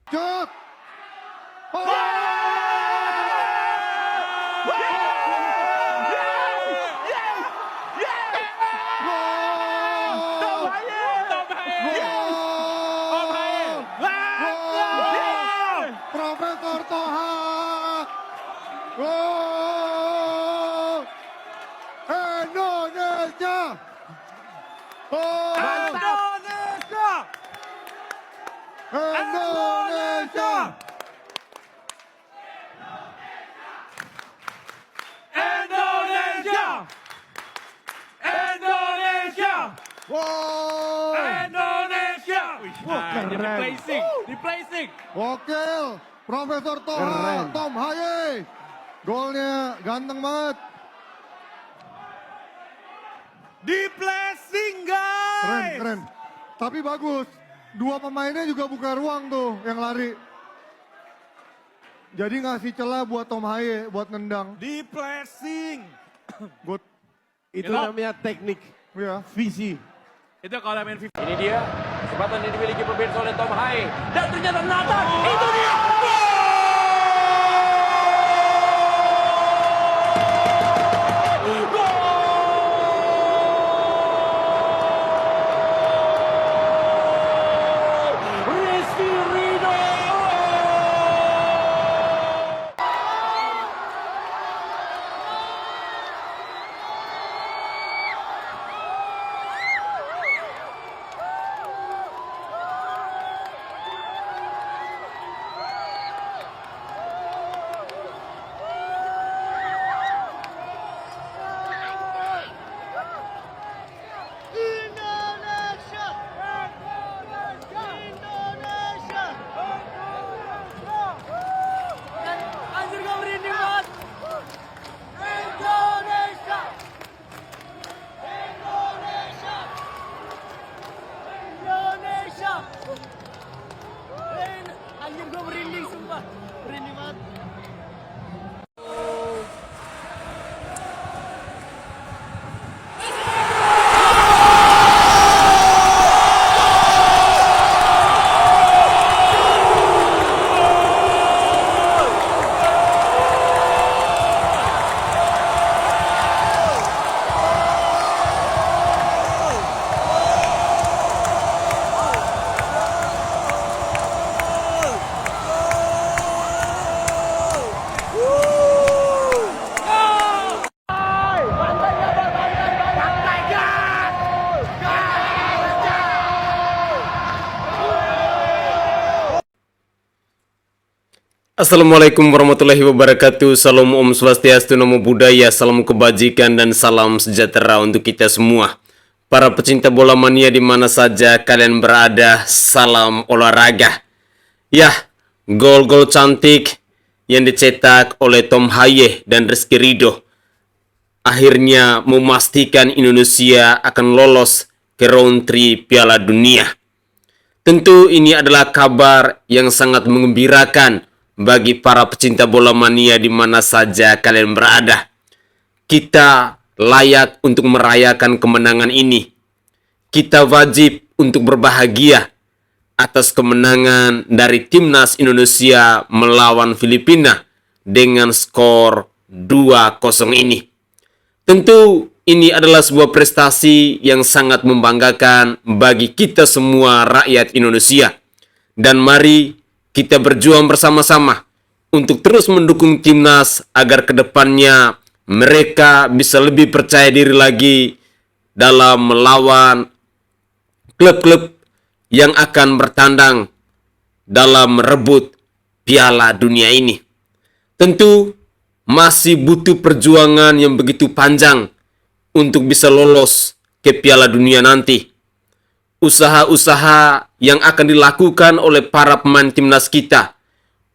Cut! Profesor Toha! Gol! Indonesia! Indonesia! Indonesia! Indonesia! Indonesia! Wow! Indonesia! Wah, keren. Di placing. Gokil! Profesor Toha, Keren. Tom Haye. Golnya ganteng banget. Di placing, Keren, guys. keren. Tapi bagus. Dua pemainnya juga buka ruang tuh yang lari. Jadi ngasih celah buat Tom Haye buat nendang. Di placing. Good. Itu Elok. namanya teknik, Ya. visi. Itu kalau main FIFA. Ini dia kesempatan yang dimiliki pemirsa oleh Tom Haye dan ternyata Nathan itu dia. Rizky Ridho. Indonesia! Indonesia! Anjir gak merinding banget! Indonesia! Indonesia! Indonesia! Anjir gue merinding sumpah, merinding banget. Assalamualaikum warahmatullahi wabarakatuh. Salam Om Swastiastu, Namo Buddhaya, salam kebajikan dan salam sejahtera untuk kita semua. Para pecinta bola mania di mana saja kalian berada, salam olahraga. Ya, gol-gol cantik yang dicetak oleh Tom Haye dan Rizky Ridho akhirnya memastikan Indonesia akan lolos ke round 3 Piala Dunia. Tentu ini adalah kabar yang sangat mengembirakan bagi para pecinta bola mania di mana saja kalian berada. Kita layak untuk merayakan kemenangan ini. Kita wajib untuk berbahagia atas kemenangan dari timnas Indonesia melawan Filipina dengan skor 2-0 ini. Tentu ini adalah sebuah prestasi yang sangat membanggakan bagi kita semua rakyat Indonesia. Dan mari kita berjuang bersama-sama untuk terus mendukung timnas agar kedepannya mereka bisa lebih percaya diri lagi dalam melawan klub-klub yang akan bertandang dalam merebut Piala Dunia ini. Tentu masih butuh perjuangan yang begitu panjang untuk bisa lolos ke Piala Dunia nanti. Usaha-usaha yang akan dilakukan oleh para pemain timnas kita,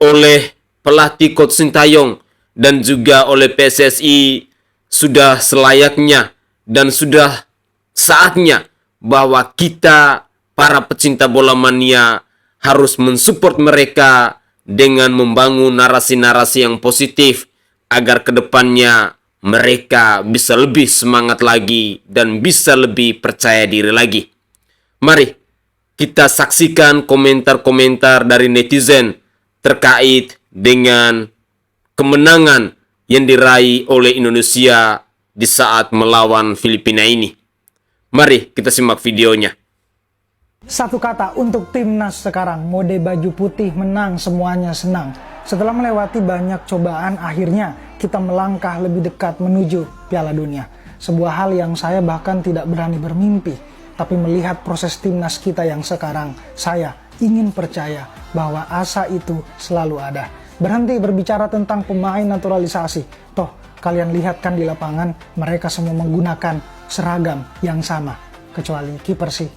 oleh pelatih Coach Sintayong, dan juga oleh PSSI sudah selayaknya dan sudah saatnya bahwa kita, para pecinta bola mania, harus mensupport mereka dengan membangun narasi-narasi yang positif agar kedepannya mereka bisa lebih semangat lagi dan bisa lebih percaya diri lagi. Mari kita saksikan komentar-komentar dari netizen terkait dengan kemenangan yang diraih oleh Indonesia di saat melawan Filipina ini. Mari kita simak videonya. Satu kata untuk timnas sekarang, mode baju putih menang, semuanya senang. Setelah melewati banyak cobaan, akhirnya kita melangkah lebih dekat menuju Piala Dunia. Sebuah hal yang saya bahkan tidak berani bermimpi. Tapi melihat proses timnas kita yang sekarang, saya ingin percaya bahwa asa itu selalu ada. Berhenti berbicara tentang pemain naturalisasi. Toh, kalian lihat kan di lapangan, mereka semua menggunakan seragam yang sama. Kecuali kiper sih.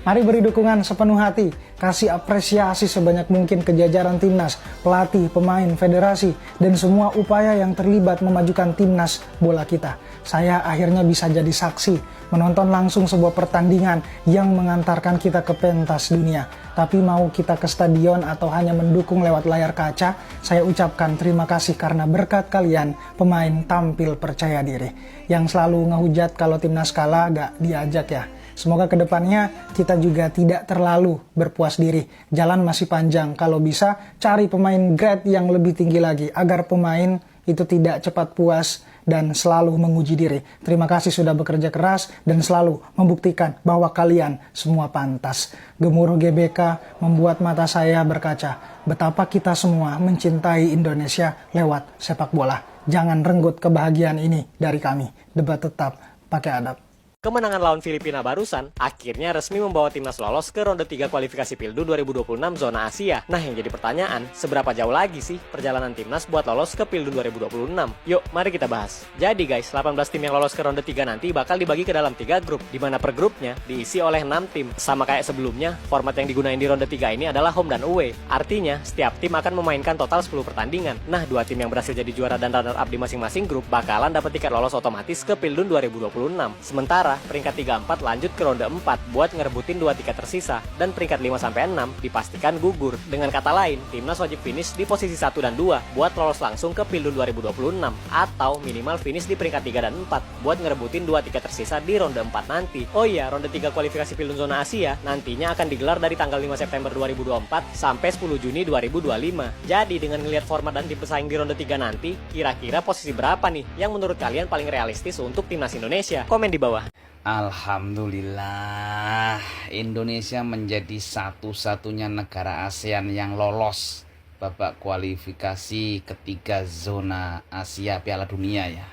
Mari beri dukungan sepenuh hati, kasih apresiasi sebanyak mungkin ke jajaran timnas, pelatih, pemain, federasi, dan semua upaya yang terlibat memajukan timnas bola kita. Saya akhirnya bisa jadi saksi, menonton langsung sebuah pertandingan yang mengantarkan kita ke pentas dunia. Tapi mau kita ke stadion atau hanya mendukung lewat layar kaca, saya ucapkan terima kasih karena berkat kalian, pemain tampil percaya diri. Yang selalu ngehujat kalau timnas kalah gak diajak ya. Semoga kedepannya kita juga tidak terlalu berpuas diri. Jalan masih panjang, kalau bisa cari pemain grade yang lebih tinggi lagi agar pemain itu tidak cepat puas dan selalu menguji diri. Terima kasih sudah bekerja keras dan selalu membuktikan bahwa kalian semua pantas. Gemuruh GBK membuat mata saya berkaca. Betapa kita semua mencintai Indonesia lewat sepak bola. Jangan renggut kebahagiaan ini dari kami. Debat tetap pakai adab. Kemenangan lawan Filipina barusan akhirnya resmi membawa timnas lolos ke ronde 3 kualifikasi Pildu 2026 zona Asia. Nah, yang jadi pertanyaan, seberapa jauh lagi sih perjalanan timnas buat lolos ke Pildu 2026? Yuk, mari kita bahas. Jadi guys, 18 tim yang lolos ke ronde 3 nanti bakal dibagi ke dalam 3 grup, di mana per grupnya diisi oleh 6 tim. Sama kayak sebelumnya, format yang digunain di ronde 3 ini adalah home dan away. Artinya, setiap tim akan memainkan total 10 pertandingan. Nah, 2 tim yang berhasil jadi juara dan runner up di masing-masing grup bakalan dapat tiket lolos otomatis ke Pildu 2026. Sementara peringkat 3-4 lanjut ke ronde 4 buat ngerebutin 2 tiket tersisa, dan peringkat 5-6 dipastikan gugur. Dengan kata lain, timnas wajib finish di posisi 1 dan 2 buat lolos langsung ke Pildu 2026, atau minimal finish di peringkat 3 dan 4 buat ngerebutin 2 tiket tersisa di ronde 4 nanti. Oh iya, ronde 3 kualifikasi Pildu zona Asia nantinya akan digelar dari tanggal 5 September 2024 sampai 10 Juni 2025. Jadi dengan ngelihat format dan tim pesaing di ronde 3 nanti, kira-kira posisi berapa nih yang menurut kalian paling realistis untuk timnas Indonesia? Komen di bawah. Alhamdulillah, Indonesia menjadi satu-satunya negara ASEAN yang lolos babak kualifikasi ketiga zona Asia Piala Dunia ya.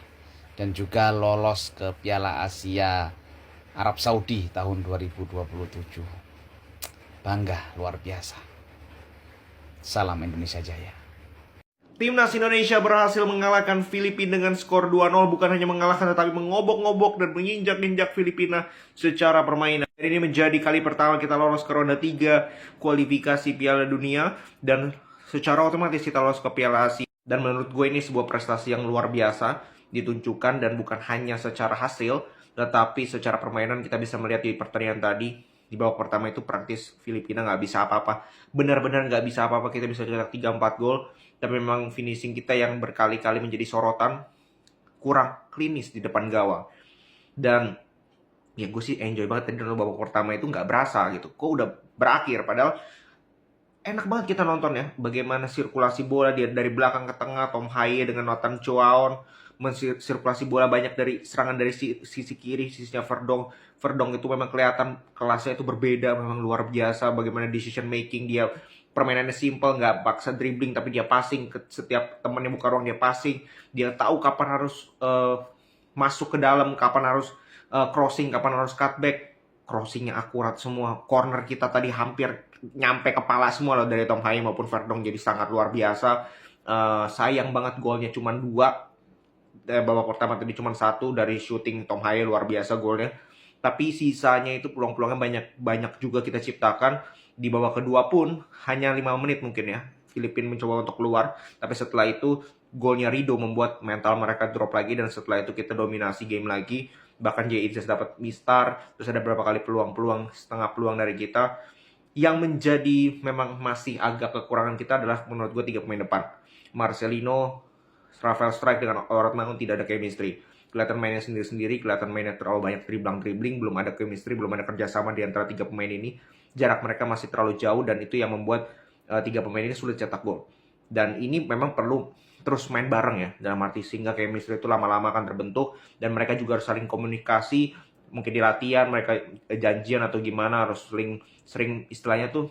Dan juga lolos ke Piala Asia Arab Saudi tahun 2027. Bangga luar biasa. Salam Indonesia Jaya. Timnas Indonesia berhasil mengalahkan Filipina dengan skor 2-0, bukan hanya mengalahkan tetapi mengobok-ngobok dan menginjak-injak Filipina secara permainan. Ini menjadi kali pertama kita lolos ke ronde 3 kualifikasi Piala Dunia dan secara otomatis kita lolos ke Piala Asia. Dan menurut gue ini sebuah prestasi yang luar biasa ditunjukkan, dan bukan hanya secara hasil tetapi secara permainan. Kita bisa melihat di pertandingan tadi, di babak pertama itu praktis Filipina nggak bisa apa-apa, benar-benar nggak bisa apa-apa. Kita bisa cetak 3-4 gol, tapi memang finishing kita yang berkali-kali menjadi sorotan, kurang klinis di depan gawang. Dan ya gue sih enjoy banget tadi dalam babak pertama itu, nggak berasa gitu kok udah berakhir, padahal enak banget kita nonton ya, bagaimana sirkulasi bola dia dari belakang ke tengah. Tom Haye dengan Nathan Choaon mensirkulasi bola banyak dari serangan dari sisi kiri, sisinya Verdong itu memang kelihatan kelasnya itu berbeda, memang luar biasa. Bagaimana decision making dia, permainannya simple, nggak paksa dribbling tapi dia passing ke setiap temannya buka ruang, dia passing. Dia tahu kapan harus masuk ke dalam, kapan harus crossing, kapan harus cutback. Crossingnya akurat semua. Corner kita tadi hampir nyampe kepala semua loh dari Tom Haye maupun Verdong, jadi sangat luar biasa. Sayang banget golnya cuma 2. Babak pertama tadi cuma 1 dari shooting Tom Haye, luar biasa golnya. Tapi sisanya itu peluang-peluangnya banyak juga kita ciptakan. Di babak kedua pun hanya 5 menit mungkin ya, Filipina mencoba untuk keluar. Tapi setelah itu golnya Rido membuat mental mereka drop lagi, dan setelah itu kita dominasi game lagi. Bahkan Jay Itzes dapat mistar, terus ada beberapa kali peluang-peluang, setengah peluang dari kita. Yang menjadi memang masih agak kekurangan kita adalah menurut gue 3 pemain depan. Marcelino, Rafael Strike dengan Orad Mangun tidak ada chemistry. Kelihatan mainnya sendiri-sendiri, kelihatan mainnya terlalu banyak dribbling, belum ada chemistry, belum ada kerjasama di antara 3 pemain ini. jarak mereka masih terlalu jauh dan itu yang membuat tiga pemain ini sulit cetak gol. Dan ini memang perlu terus main bareng ya, dalam arti sehingga chemistry itu lama-lama akan terbentuk dan mereka juga harus saling komunikasi, mungkin di latihan mereka janjian atau gimana, harus sering istilahnya tuh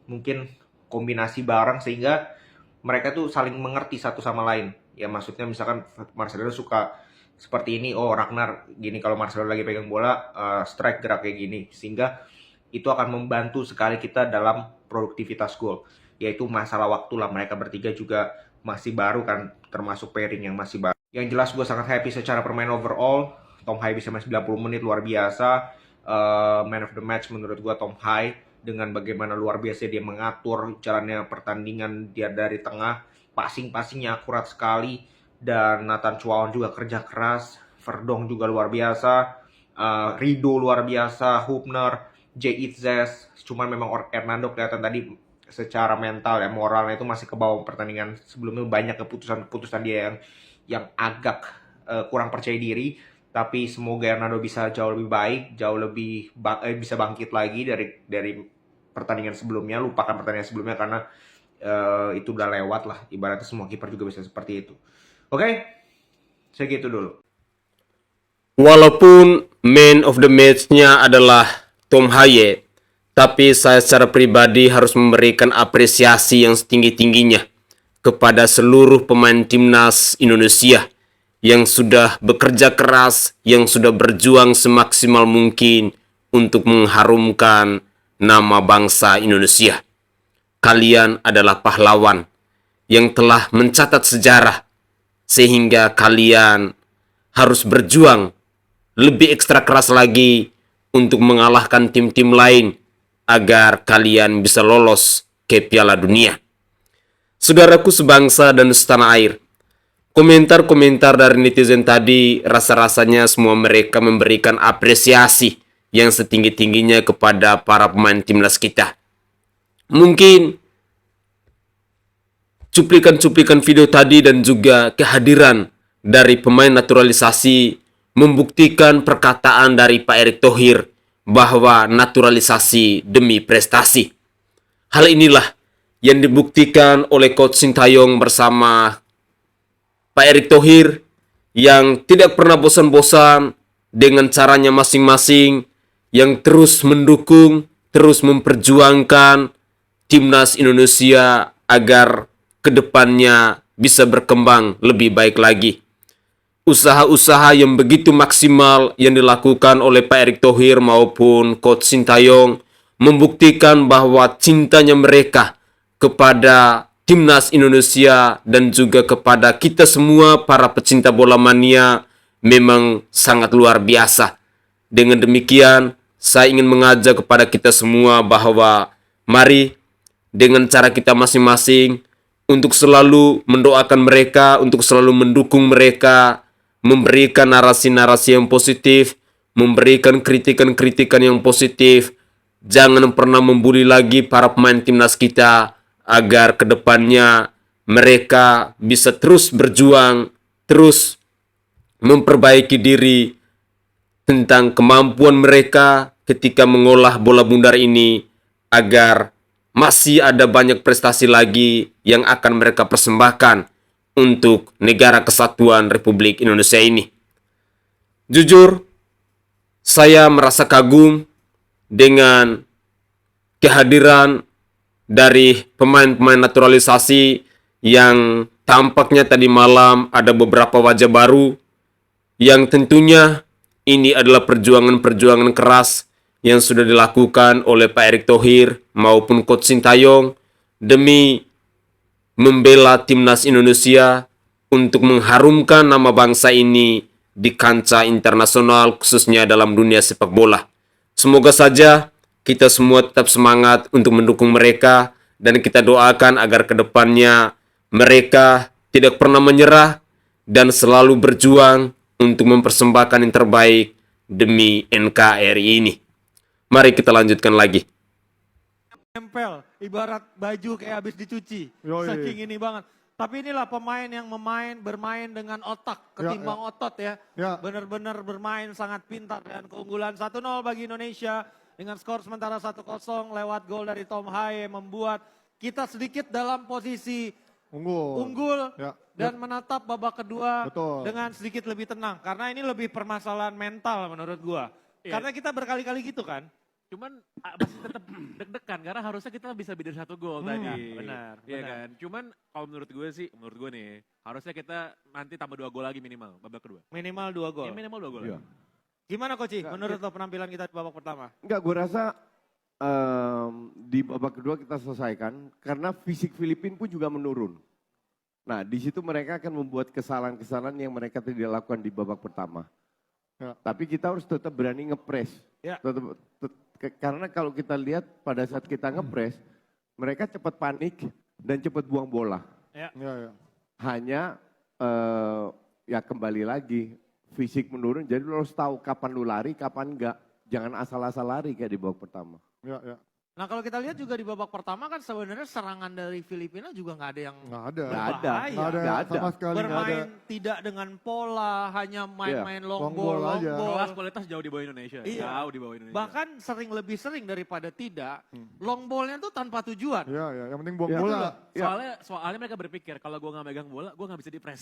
mungkin kombinasi bareng sehingga mereka tuh saling mengerti satu sama lain. Ya maksudnya misalkan Marcelo suka seperti ini, oh Ragnar gini kalau Marcelo lagi pegang bola, strike gerak kayak gini, sehingga itu akan membantu sekali kita dalam produktivitas gol. Yaitu masalah waktu lah, mereka bertiga juga masih baru kan, termasuk pairing yang masih baru. Yang jelas gue sangat happy secara permainan overall. Tom Hai bisa main 90 menit, luar biasa. Man of the match menurut gue Tom Hai, dengan bagaimana luar biasa dia mengatur jalannya pertandingan, dia dari tengah, passingnya akurat sekali. Dan Nathan Chuaon juga kerja keras, Verdong juga luar biasa, Rido luar biasa, Hubner, Jay Itzes. Cuman memang Hernando kelihatan tadi secara mental ya, moralnya itu masih ke bawah pertandingan sebelumnya. Banyak keputusan dia yang agak kurang percaya diri. Tapi semoga Hernando bisa jauh lebih baik, jauh lebih bisa bangkit lagi dari pertandingan sebelumnya. Lupakan pertandingan sebelumnya karena itu udah lewat lah. Ibaratnya semua kiper juga bisa seperti itu. Oke, segitu dulu. Walaupun man of the match-nya adalah Tom Haye, tapi saya secara pribadi harus memberikan apresiasi yang setinggi-tingginya kepada seluruh pemain timnas Indonesia yang sudah bekerja keras, yang sudah berjuang semaksimal mungkin untuk mengharumkan nama bangsa Indonesia. Kalian adalah pahlawan yang telah mencatat sejarah, sehingga kalian harus berjuang lebih ekstra keras lagi untuk mengalahkan tim-tim lain agar kalian bisa lolos ke Piala Dunia. Saudaraku sebangsa dan setanah air, komentar-komentar dari netizen tadi rasa-rasanya semua mereka memberikan apresiasi yang setinggi-tingginya kepada para pemain timnas kita. Mungkin cuplikan-cuplikan video tadi dan juga kehadiran dari pemain naturalisasi membuktikan perkataan dari Pak Erick Thohir bahwa naturalisasi demi prestasi. Hal inilah yang dibuktikan oleh Coach Sintayong bersama Pak Erick Thohir yang tidak pernah bosan-bosan dengan caranya masing-masing, yang terus mendukung, terus memperjuangkan timnas Indonesia agar kedepannya bisa berkembang lebih baik lagi. Usaha-usaha yang begitu maksimal yang dilakukan oleh Pak Erick Thohir maupun Coach Sintayong membuktikan bahwa cintanya mereka kepada timnas Indonesia dan juga kepada kita semua para pecinta bola mania memang sangat luar biasa. Dengan demikian, saya ingin mengajak kepada kita semua bahwa mari dengan cara kita masing-masing untuk selalu mendoakan mereka, untuk selalu mendukung mereka, memberikan narasi-narasi yang positif, memberikan kritikan-kritikan yang positif. Jangan pernah membuli lagi para pemain timnas kita agar kedepannya mereka bisa terus berjuang, terus memperbaiki diri tentang kemampuan mereka ketika mengolah bola bundar ini agar masih ada banyak prestasi lagi yang akan mereka persembahkan untuk negara kesatuan Republik Indonesia ini. Jujur, saya merasa kagum dengan kehadiran dari pemain-pemain naturalisasi yang tampaknya tadi malam ada beberapa wajah baru yang tentunya ini adalah perjuangan-perjuangan keras yang sudah dilakukan oleh Pak Erick Thohir maupun Coach Sintayong demi membela timnas Indonesia untuk mengharumkan nama bangsa ini di kancah internasional khususnya dalam dunia sepak bola. Semoga saja kita semua tetap semangat untuk mendukung mereka dan kita doakan agar kedepannya mereka tidak pernah menyerah dan selalu berjuang untuk mempersembahkan yang terbaik demi NKRI ini. Mari kita lanjutkan lagi. Nempel, ibarat baju kayak habis dicuci. Yoi. Saking ini banget. Tapi inilah pemain yang bermain dengan otak ketimbang otot ya. Ya. Benar-benar bermain sangat pintar dan keunggulan 1-0 bagi Indonesia dengan skor sementara 1-0 lewat gol dari Tom Haye membuat kita sedikit dalam posisi unggul Ya. dan menatap babak kedua Betul. dengan sedikit lebih tenang. Karena ini lebih permasalahan mental menurut gua. Iya. Karena kita berkali-kali gitu kan. Cuman masih tetap deg-degan karena harusnya kita bisa lebih dari 1 gol tadi. benar, Iya benar. kan. Cuman kalau menurut gue nih, harusnya kita nanti tambah 2 gol lagi minimal babak kedua. Minimal 2 gol. Ya, minimal 2 gol. Iya. lagi. Gimana Koci menurut lo penampilan kita di babak pertama? Enggak, gue rasa di babak kedua kita selesaikan karena fisik Filipina pun juga menurun. Nah, di situ mereka akan membuat kesalahan-kesalahan yang mereka tidak lakukan di babak pertama. Ya. Tapi kita harus tetap berani ngepres. Ya. Karena kalau kita lihat pada saat kita ngepres, mereka cepat panik dan cepat buang bola. Ya, ya. Hanya ya kembali lagi fisik menurun, jadi lo harus tahu kapan lu lari, kapan enggak. Jangan asal-asal lari kayak di babak pertama. Ya, ya. Nah kalau kita lihat juga di babak pertama kan sebenarnya serangan dari Filipina juga nggak ada yang Nggak ada. Nggak ada. berbahaya. Nggak ada, Nggak ada. sama sekali nggak ada. Bermain tidak dengan pola, hanya main-main long long ball ball, long aja. ball. Kelas kualitas jauh di bawah Indonesia. Iya. Jauh di bawah Indonesia. Bahkan lebih sering daripada tidak, long ballnya tuh tanpa tujuan. Ya, ya. Yang penting buang Ya, bola. Soalnya mereka berpikir kalau gue nggak megang bola, gue nggak bisa dipres.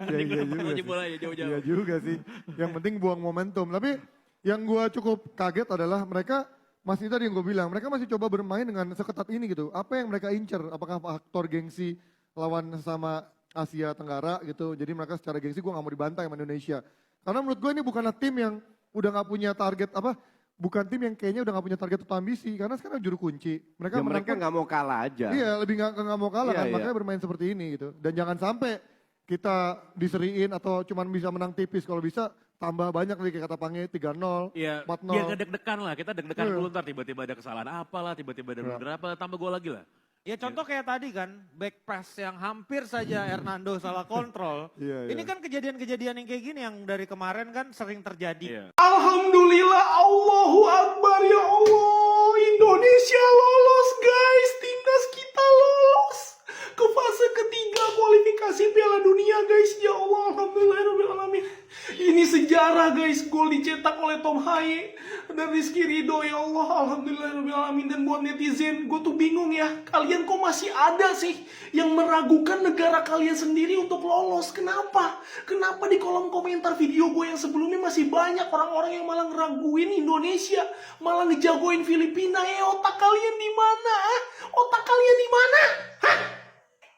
Iya, iya juga sih. bola ya jauh-jauh. Iya juga sih. Yang penting buang momentum. Tapi yang gua cukup kaget adalah mereka masih tadi yang gue bilang, mereka masih coba bermain dengan seketat ini gitu. Apa yang mereka incer? Apakah faktor gengsi lawan sama Asia Tenggara gitu. Jadi mereka secara gengsi gue gak mau dibantai sama Indonesia. Karena menurut gue ini bukanlah tim yang udah gak punya target bukan tim yang kayaknya udah gak punya target atau ambisi. Karena sekarang juru kunci. Mereka Nggak mau kalah aja. Iya, lebih gak mau kalah Iya, kan. iya. Makanya bermain seperti ini gitu. Dan jangan sampai kita diseriin atau cuman bisa menang tipis. Kalau bisa tambah banyak nih kayak kata Pange 3-0, Iya, 4-0. biar ngedek-dekan lah. Kita deg-degan Iya. dulu ntar tiba-tiba ada kesalahan apa lah, tiba-tiba ada blunder apa, tambah gol lagi lah. Ya contoh kayak tadi kan, back pass yang hampir saja Hernando salah kontrol. Iya, Ini iya. kan kejadian-kejadian yang kayak gini yang dari kemarin kan sering terjadi. Iya. Alhamdulillah, Allahu Akbar, ya Allah. Indonesia lolos guys, timnas kita lolos ke fase ketiga kualifikasi Piala Dunia guys. Ya Allah, alhamdulillahirobbilalamin. Ini sejarah guys, gol dicetak oleh Tom Haye dan Rizky Ridho. Ya Allah, alhamdulillahirobbilalamin. Dan buat netizen, gue tuh bingung ya, kalian kok masih ada sih yang meragukan negara kalian sendiri untuk lolos? Kenapa? Kenapa di kolom komentar video gue yang sebelumnya masih banyak orang-orang yang malah ngeraguin Indonesia, malah ngejagoin Filipina? Otak kalian di mana? Otak kalian di mana? Hah?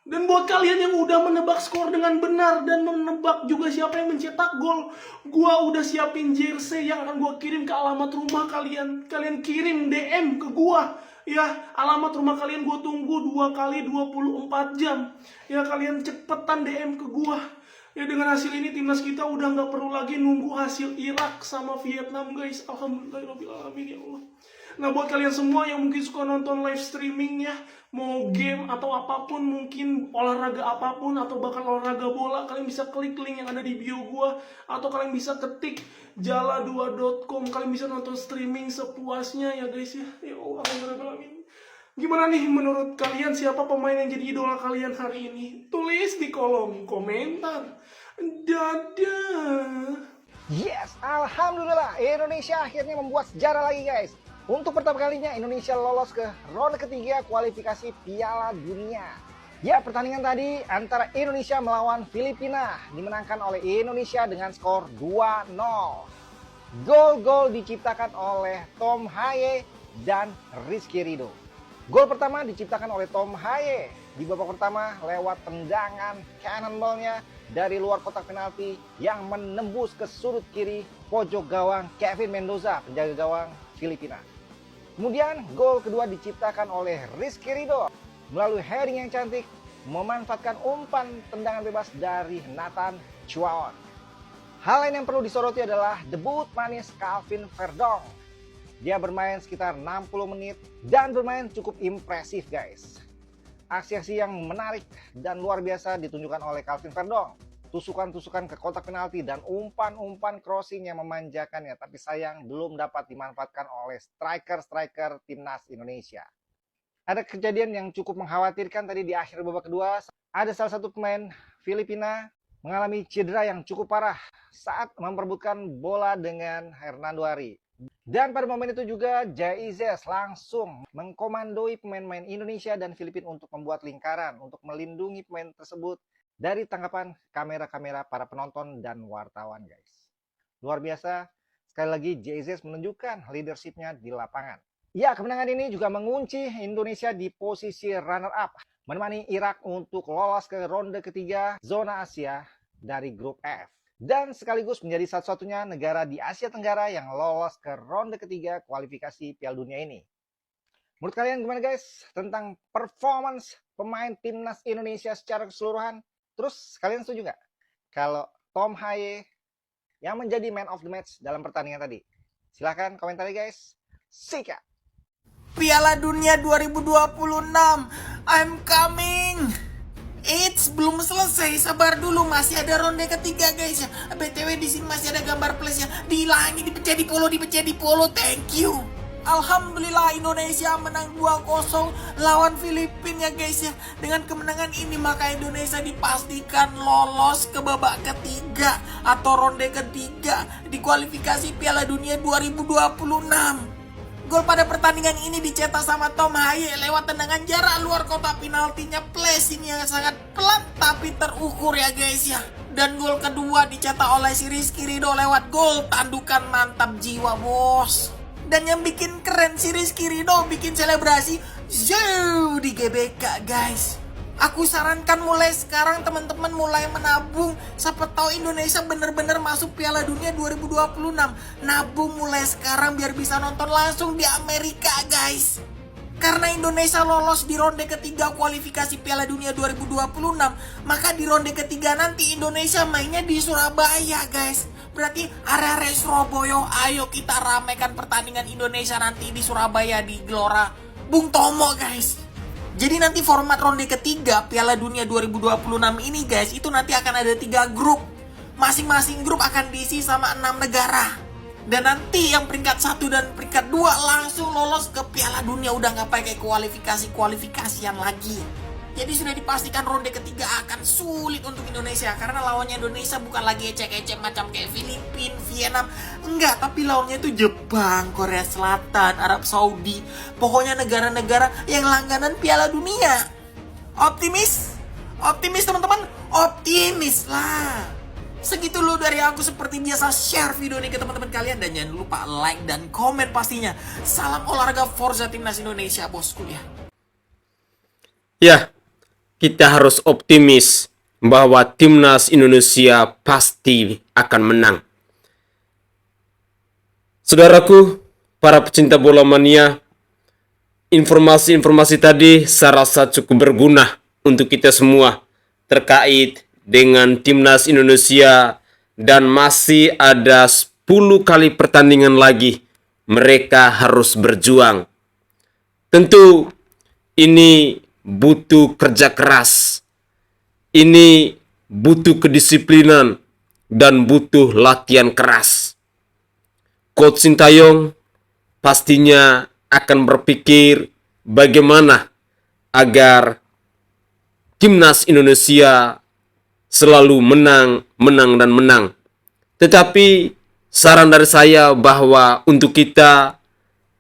Dan buat kalian yang udah menebak skor dengan benar dan menebak juga siapa yang mencetak gol, gua udah siapin jersey yang akan gua kirim ke alamat rumah kalian. Kalian kirim DM ke gua. Ya, alamat rumah kalian gua tunggu 2 kali 24 jam. Ya, kalian cepetan DM ke gua. Ya, dengan hasil ini timnas kita udah nggak perlu lagi nunggu hasil Irak sama Vietnam guys. Alhamdulillahirobbilalamin, ya Allah. Nah, buat kalian semua yang mungkin suka nonton live streaming ya, mau game atau apapun, mungkin olahraga apapun atau bahkan olahraga bola, kalian bisa klik link yang ada di bio gua, atau kalian bisa ketik jala2.com, kalian bisa nonton streaming sepuasnya ya guys ya. Ya Allah, alhamdulillah. Gimana nih menurut kalian, siapa pemain yang jadi idola kalian hari ini? Tulis di kolom komentar. Dadah. Yes, Alhamdulillah Indonesia akhirnya membuat sejarah lagi guys. Untuk pertama kalinya Indonesia lolos ke ronde ketiga kualifikasi Piala Dunia. Ya, pertandingan tadi antara Indonesia melawan Filipina dimenangkan oleh Indonesia dengan skor 2-0. Gol-gol diciptakan oleh Tom Haye dan Rizky Ridho. Gol pertama diciptakan oleh Tom Haye di babak pertama lewat tendangan cannonball-nya dari luar kotak penalti yang menembus ke sudut kiri pojok gawang Kevin Mendoza, penjaga gawang Filipina. Kemudian gol kedua diciptakan oleh Rizky Ridho melalui heading yang cantik, memanfaatkan umpan tendangan bebas dari Nathan Chuaon. Hal lain yang perlu disoroti adalah debut manis Calvin Verdong. Dia bermain sekitar 60 menit dan bermain cukup impresif guys. Aksi-aksi yang menarik dan luar biasa ditunjukkan oleh Calvin Verdong. Tusukan-tusukan ke kotak penalti dan umpan-umpan crossing yang memanjakannya, tapi sayang belum dapat dimanfaatkan oleh striker-striker timnas Indonesia. Ada kejadian yang cukup mengkhawatirkan tadi di akhir babak kedua. Ada salah satu pemain Filipina mengalami cedera yang cukup parah saat memperebutkan bola dengan Hernando Ari. Dan pada momen itu juga Jaizes langsung mengkomandoi pemain-pemain Indonesia dan Filipina untuk membuat lingkaran untuk melindungi pemain tersebut dari tangkapan kamera-kamera para penonton dan wartawan, guys. Luar biasa, sekali lagi Jaizes menunjukkan leadership-nya di lapangan. Ya, kemenangan ini juga mengunci Indonesia di posisi runner-up, menemani Irak untuk lolos ke ronde ketiga zona Asia dari grup F. Dan sekaligus menjadi satu-satunya negara di Asia Tenggara yang lolos ke ronde ketiga kualifikasi Piala Dunia ini. Menurut kalian gimana guys tentang performance pemain timnas Indonesia secara keseluruhan? Terus kalian setuju nggak kalau Tom Haye yang menjadi man of the match dalam pertandingan tadi? Silahkan komentari guys. Sikat! Piala Dunia 2026, I'm coming. Eits, belum selesai, sabar dulu, masih ada ronde ketiga guys ya. BTW di sini masih ada gambar plusnya. Dihilangin, dipecah di polo, thank you. Alhamdulillah Indonesia menang 2-0 lawan Filipina ya guys ya. Dengan kemenangan ini maka Indonesia dipastikan lolos ke babak ketiga atau ronde ketiga di kualifikasi Piala Dunia 2026. Gol pada pertandingan ini dicetak sama Tom Haye lewat tendangan jarak luar kotak penaltinya, placing yang sangat pelan tapi terukur ya guys ya. Dan gol kedua dicetak oleh si Rizky Ridho lewat gol tandukan mantap jiwa bos. Dan yang bikin keren si Rizky Ridho bikin selebrasi zoom di GBK guys. Aku sarankan mulai sekarang teman-teman mulai menabung. Siapa tahu Indonesia bener-bener masuk Piala Dunia 2026. Nabung mulai sekarang biar bisa nonton langsung di Amerika guys. Karena Indonesia lolos di ronde ketiga kualifikasi Piala Dunia 2026, maka di ronde ketiga nanti Indonesia mainnya di Surabaya guys. Berarti area-area Surabaya, ayo kita ramaikan pertandingan Indonesia nanti di Surabaya di Gelora Bung Tomo guys. Jadi nanti format ronde ketiga Piala Dunia 2026 ini guys, itu nanti akan ada 3 grup. Masing-masing grup akan diisi sama 6 negara. Dan nanti yang peringkat 1 dan peringkat 2 langsung lolos ke Piala Dunia. Udah gak pakai kualifikasian lagi. Jadi sudah dipastikan ronde ketiga akan sulit untuk Indonesia. Karena lawannya Indonesia bukan lagi ecek-ecek macam kayak Filipina, Vietnam. Enggak, tapi lawannya itu Jepang, Korea Selatan, Arab Saudi. Pokoknya negara-negara yang langganan Piala Dunia. Optimis? Optimis teman-teman? Optimis lah. Segitu dulu dari aku, seperti biasa share video ini ke teman-teman kalian. Dan jangan lupa like dan komen pastinya. Salam olahraga Forza Timnas Indonesia bosku ya. Ya, kita harus optimis bahwa timnas Indonesia pasti akan menang. Saudaraku, para pecinta bola mania, informasi-informasi tadi saya rasa cukup berguna untuk kita semua terkait dengan timnas Indonesia, dan masih ada 10 kali pertandingan lagi mereka harus berjuang. Tentu ini butuh kerja keras, ini butuh kedisiplinan, dan butuh latihan keras. Coach Sintayong pastinya akan berpikir bagaimana agar timnas Indonesia selalu menang, dan menang. Tetapi saran dari saya bahwa untuk kita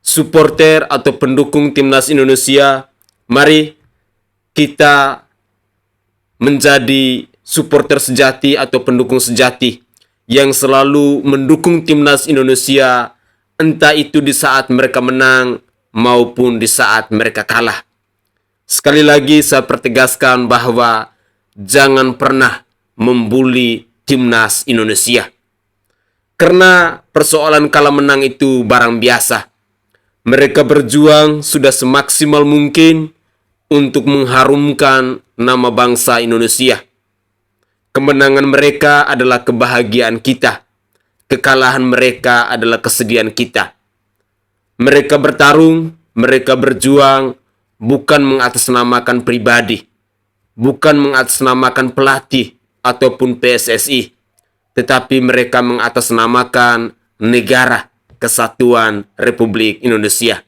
supporter atau pendukung timnas Indonesia, mari kita menjadi supporter sejati atau pendukung sejati yang selalu mendukung timnas Indonesia, entah itu di saat mereka menang maupun di saat mereka kalah. Sekali lagi saya pertegaskan bahwa jangan pernah membuli timnas Indonesia. Karena persoalan kalah menang itu barang biasa. Mereka berjuang sudah semaksimal mungkin untuk mengharumkan nama bangsa Indonesia. Kemenangan mereka adalah kebahagiaan kita. Kekalahan mereka adalah kesedihan kita. Mereka bertarung, mereka berjuang bukan mengatasnamakan pribadi, bukan mengatasnamakan pelatih ataupun PSSI, tetapi mereka mengatasnamakan negara kesatuan Republik Indonesia.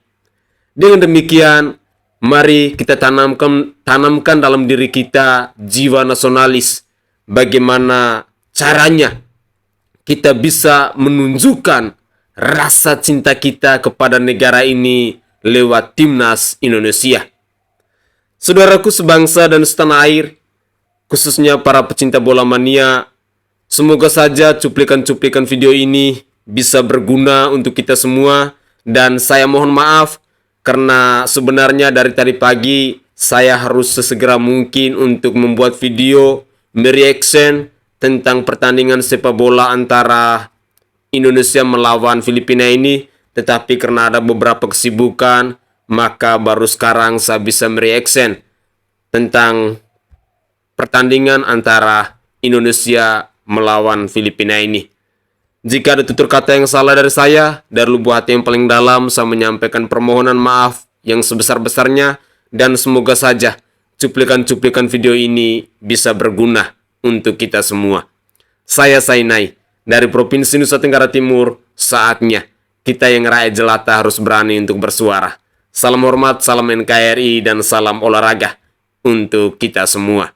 Dengan demikian, Mari kita tanamkan dalam diri kita jiwa nasionalis. Bagaimana caranya kita bisa menunjukkan rasa cinta kita kepada negara ini lewat timnas Indonesia. Saudaraku sebangsa dan setanah air, khususnya para pecinta bola mania, semoga saja cuplikan-cuplikan video ini bisa berguna untuk kita semua. Dan saya mohon maaf karena sebenarnya dari tadi pagi saya harus sesegera mungkin untuk membuat video mereaction tentang pertandingan sepak bola antara Indonesia melawan Filipina ini. Tetapi karena ada beberapa kesibukan, maka baru sekarang saya bisa mereaction tentang pertandingan antara Indonesia melawan Filipina ini. Jika ada tutur kata yang salah dari saya, dari lubuk hati yang paling dalam, saya menyampaikan permohonan maaf yang sebesar-besarnya, dan semoga saja cuplikan-cuplikan video ini bisa berguna untuk kita semua. Saya Sainai, dari Provinsi Nusa Tenggara Timur, saatnya kita yang rakyat jelata harus berani untuk bersuara. Salam hormat, salam NKRI, dan salam olahraga untuk kita semua.